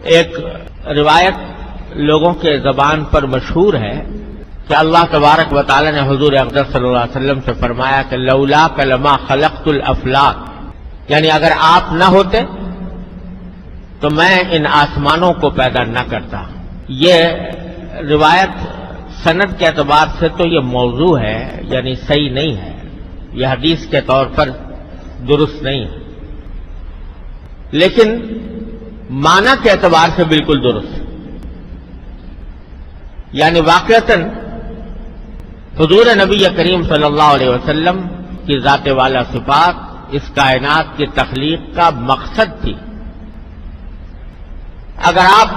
ایک روایت لوگوں کے زبان پر مشہور ہے کہ اللہ تبارک و تعالی نے حضور اقدس صلی اللہ علیہ وسلم سے فرمایا کہ لولاک لما خلقت الافلاک، یعنی اگر آپ نہ ہوتے تو میں ان آسمانوں کو پیدا نہ کرتا۔ یہ روایت سند کے اعتبار سے تو یہ موضوع ہے، یعنی صحیح نہیں ہے، یہ حدیث کے طور پر درست نہیں ہے، لیکن معنی کے اعتبار سے بالکل درست ہے۔ یعنی واقعتاً حضور نبی کریم صلی اللہ علیہ وسلم کی ذات والا صفات اس کائنات کی تخلیق کا مقصد تھی۔ اگر آپ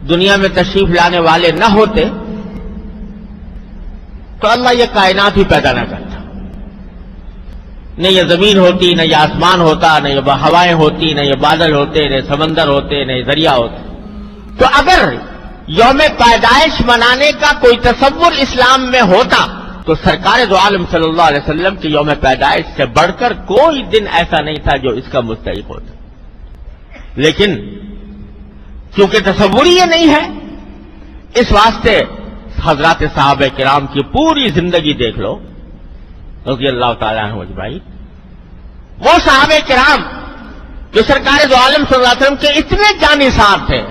دنیا میں تشریف لانے والے نہ ہوتے تو اللہ یہ کائنات ہی پیدا نہ کرتا، نہ یہ زمین ہوتی، نہ یہ آسمان ہوتا، نہ یہ ہوائیں ہوتی، نہ یہ بادل ہوتے، نہ سمندر ہوتے، نہ یہ دریا ہوتے۔ تو اگر یوم پیدائش منانے کا کوئی تصور اسلام میں ہوتا تو سرکار دو عالم صلی اللہ علیہ وسلم کی یوم پیدائش سے بڑھ کر کوئی دن ایسا نہیں تھا جو اس کا مستحق ہوتا، لیکن کیونکہ تصور یہ نہیں ہے، اس واسطے حضرات صحابہ کرام کی پوری زندگی دیکھ لو رضی اللہ تعالیٰ عنہ اجمعین، وہ صحابہ کرام جو سرکار دو عالم صلی اللہ علیہ وسلم کے اتنے جانثار تھے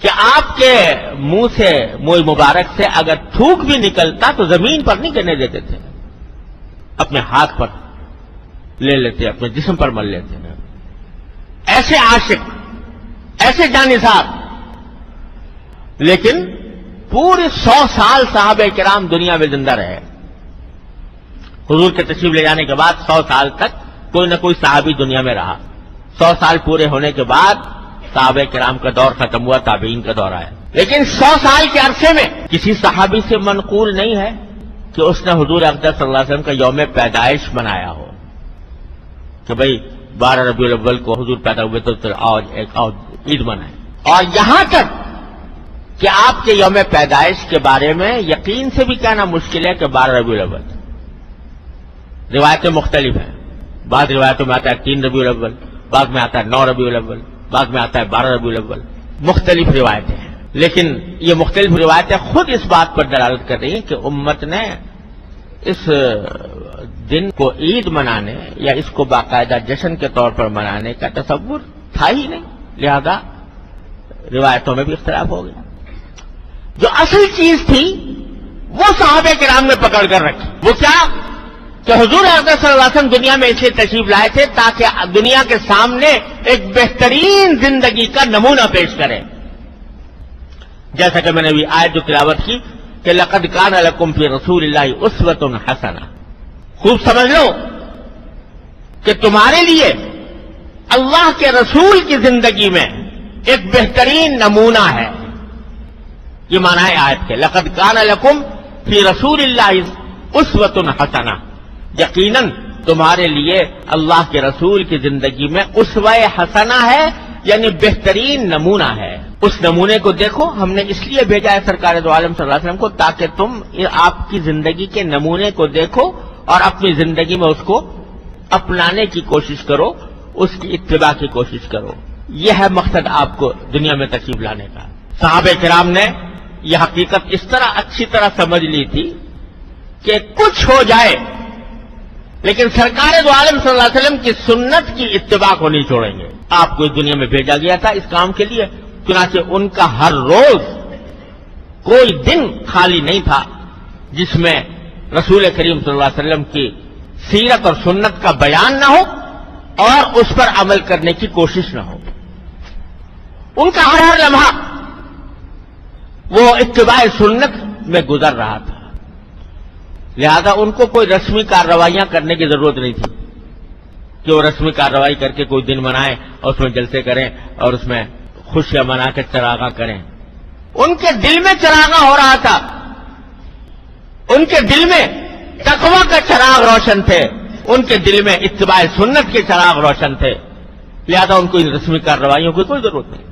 کہ آپ کے منہ سے، منہ مبارک سے اگر تھوک بھی نکلتا تو زمین پر نہیں گرنے دیتے تھے، اپنے ہاتھ پر لے لیتے، اپنے جسم پر مل لیتے ہیں۔ ایسے عاشق، ایسے جانثار، لیکن پورے 100 سال صحابہ کرام دنیا میں زندہ رہے۔ حضور کے تشریف لے جانے کے بعد 100 سال تک کوئی نہ کوئی صحابی دنیا میں رہا۔ 100 سال پورے ہونے کے بعد صحابہ کرام کا دور ختم ہوا، تابعین کا دور آیا، لیکن 100 سال کے عرصے میں کسی صحابی سے منقول نہیں ہے کہ اس نے حضور اقدس صلی اللہ علیہ وسلم کا یوم پیدائش منایا ہو کہ بھئی 12 ربیع الاول کو حضور پیدا ہوئے تو ایک عید منائیں۔ اور یہاں تک کہ آپ کے یوم پیدائش کے بارے میں یقین سے بھی کہنا مشکل ہے کہ 12 ربیع الاول۔ روایتیں مختلف ہیں، بعض روایتوں میں آتا ہے 3 ربیع الاول، بعض میں آتا ہے 9 ربیع الاول، بعد میں آتا ہے 12 ربیع الاول۔ مختلف روایتیں ہیں، لیکن یہ مختلف روایتیں خود اس بات پر دلالت کر رہی ہیں کہ امت نے اس دن کو عید منانے یا اس کو باقاعدہ جشن کے طور پر منانے کا تصور تھا ہی نہیں، لہذا روایتوں میں بھی اختلاف ہو گیا۔ جو اصل چیز تھی وہ صحابہ کرام نے پکڑ کر رکھی، وہ کیا کہ حضور اقدس صلی اللہ علیہ وسلم دنیا میں اس لیے تشریف لائے تھے تاکہ دنیا کے سامنے ایک بہترین زندگی کا نمونہ پیش کریں، جیسا کہ میں نے بھی آیت جو تلاوت کی کہ لقد کان لکم فی رسول اللہ اسوۃ حسنہ، خوب سمجھ لو کہ تمہارے لیے اللہ کے رسول کی زندگی میں ایک بہترین نمونہ ہے۔ یہ معنی ہے آیت کے، لقد کان لکم فی رسول اللہ اسوۃ حسنہ، یقیناً تمہارے لیے اللہ کے رسول کی زندگی میں اسوہ حسنہ ہے، یعنی بہترین نمونہ ہے۔ اس نمونے کو دیکھو، ہم نے اس لیے بھیجا ہے سرکار دو عالم صلی اللہ علیہ وسلم کو تاکہ تم آپ کی زندگی کے نمونے کو دیکھو اور اپنی زندگی میں اس کو اپنانے کی کوشش کرو، اس کی اتباع کی کوشش کرو۔ یہ ہے مقصد آپ کو دنیا میں تشریف لانے کا۔ صحابہ کرام نے یہ حقیقت اس طرح اچھی طرح سمجھ لی تھی کہ کچھ ہو جائے لیکن سرکار دو عالم صلی اللہ علیہ وسلم کی سنت کی اتباع کو نہیں چھوڑیں گے۔ آپ کو اس دنیا میں بھیجا گیا تھا اس کام کے لیے، چنانچہ ان کا ہر روز کوئی دن خالی نہیں تھا جس میں رسول کریم صلی اللہ علیہ وسلم کی سیرت اور سنت کا بیان نہ ہو اور اس پر عمل کرنے کی کوشش نہ ہو۔ ان کا ہر لمحہ وہ اتباع سنت میں گزر رہا تھا، لہذا ان کو کوئی رسمی کارروائیاں کرنے کی ضرورت نہیں تھی کہ وہ رسمی کارروائی کر کے کوئی دن منائیں اور اس میں جلسے کریں اور اس میں خوشیاں منا کے چراغاں کریں۔ ان کے دل میں چراغاں ہو رہا تھا، ان کے دل میں تقویٰ کا چراغ روشن تھے، ان کے دل میں اتباع سنت کے چراغ روشن تھے، لہذا ان کو ان رسمی کارروائیوں کی کوئی ضرورت نہیں۔